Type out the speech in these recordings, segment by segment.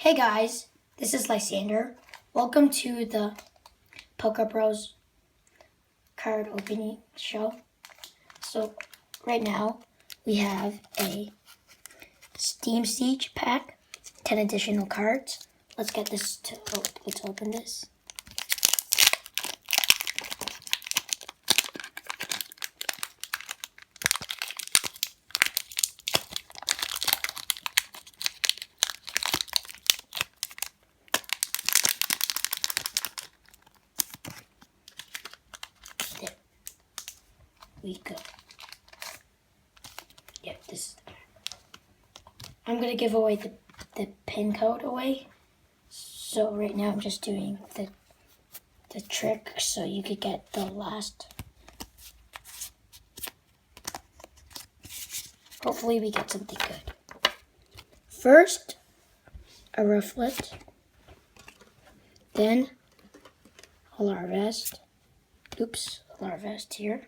Hey guys, this is Lysander. Welcome to the Pokebros card opening show. So right now we have a Steam Siege pack, 10 additional cards. Let's open this. There we go. Yep, this is the pack. I'm gonna give away the pin code away. So right now I'm just doing the trick so you could get the last. Hopefully we get something good. First, a rufflet. Then a Larvest. Oops, a Larvest here.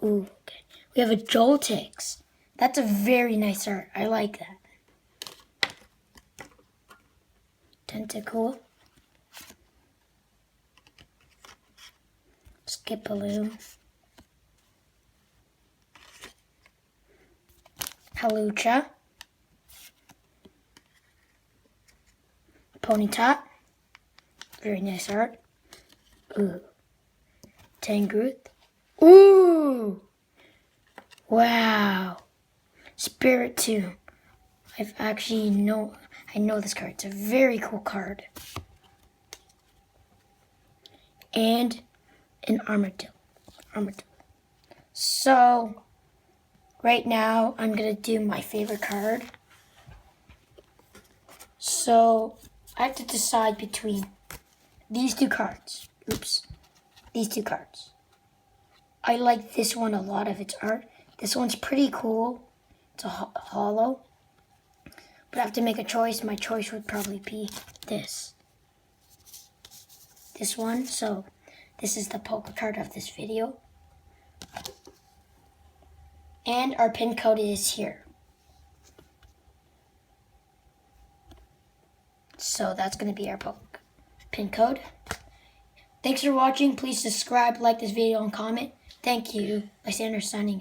Ooh, okay. We have a Joltix. That's a very nice art. I like that. Tentacool. Skipaloo. Halucha. Ponyta. Very nice art. Ooh. Tangrowth. Ooh! Wow. Spiritomb. I know this card. It's a very cool card. And an Armadillo. So, right now, I'm going to do my favorite card. So, I have to decide between these two cards. Oops. These two cards. I like this one a lot of its art. This one's pretty cool. It's a hollow. But I have to make a choice. My choice would probably be this. This one. So, this is the poker card of this video. And our pin code is here. So that's going to be our pin code. Thanks for watching. Please subscribe, like this video, and comment. Thank you. Lysander signing out.